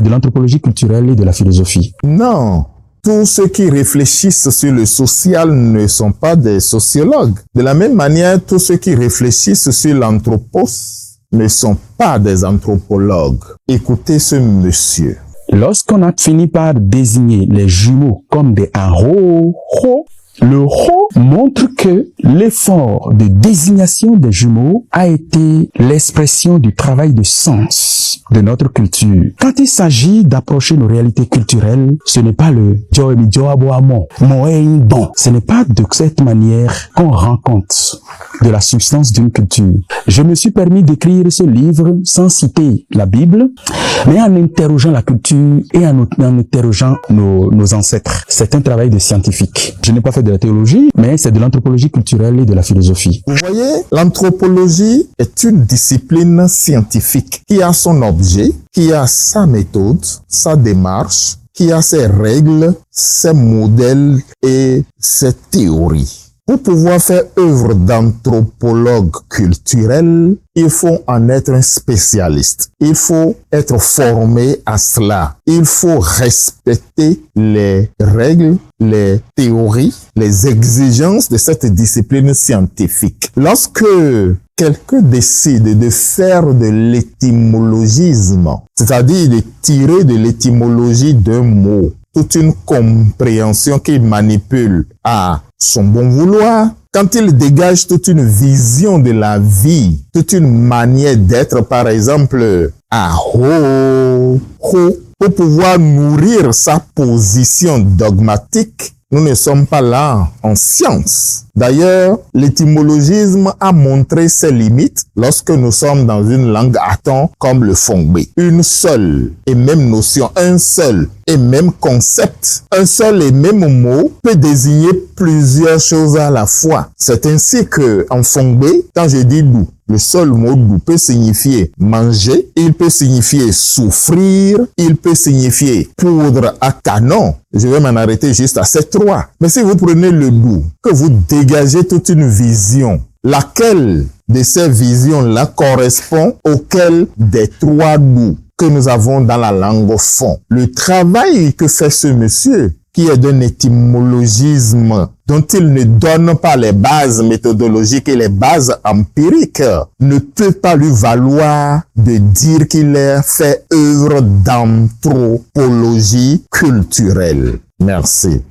de l'anthropologie culturelle et de la philosophie. Non. Tous ceux qui réfléchissent sur le social ne sont pas des sociologues. De la même manière, tous ceux qui réfléchissent sur l'anthropos ne sont pas des anthropologues. Écoutez ce monsieur. Lorsqu'on a fini par désigner les jumeaux comme des arrows, le ho montre que l'effort de désignation des jumeaux a été l'expression du travail de sens de notre culture. Quand il s'agit d'approcher nos réalités culturelles, ce n'est pas le bon. Ce n'est pas de cette manière qu'on rend compte de la substance d'une culture. Je me suis permis d'écrire ce livre sans citer la Bible, mais en interrogeant la culture et en interrogeant nos ancêtres. C'est un travail de scientifique. Je n'ai pas fait de la théologie, mais c'est de l'anthropologie culturelle et de la philosophie. Vous voyez, l'anthropologie est une discipline scientifique qui a son objet, qui a sa méthode, sa démarche, qui a ses règles, ses modèles et ses théories. Pour pouvoir faire œuvre d'anthropologue culturel, il faut en être un spécialiste. Il faut être formé à cela. Il faut respecter les règles, les théories, les exigences de cette discipline scientifique. Lorsque quelqu'un décide de faire de l'étymologisme, c'est-à-dire de tirer de l'étymologie d'un mot, toute une compréhension qu'il manipule à son bon vouloir, quand il dégage toute une vision de la vie, toute une manière d'être, par exemple, pour pouvoir nourrir sa position dogmatique, nous ne sommes pas là en science. D'ailleurs, l'étymologisme a montré ses limites lorsque nous sommes dans une langue atone comme le fongbe. Une seule et même notion, un seul et même concept, un seul et même mot peut désigner plusieurs choses à la fois. C'est ainsi que en fongbe, quand je dis loup, le seul mot loup peut signifier manger, il peut signifier souffrir, il peut signifier poudre à canon. Je vais m'en arrêter juste à ces trois. Mais si vous prenez le loup, que vous dégagez toute une vision, laquelle de ces visions-là correspond auquel des trois loups que nous avons dans la langue fond? Le travail que fait ce monsieur, qui est d'un étymologisme dont il ne donne pas les bases méthodologiques et les bases empiriques, ne peut pas lui valoir de dire qu'il a fait œuvre d'anthropologie culturelle. Merci.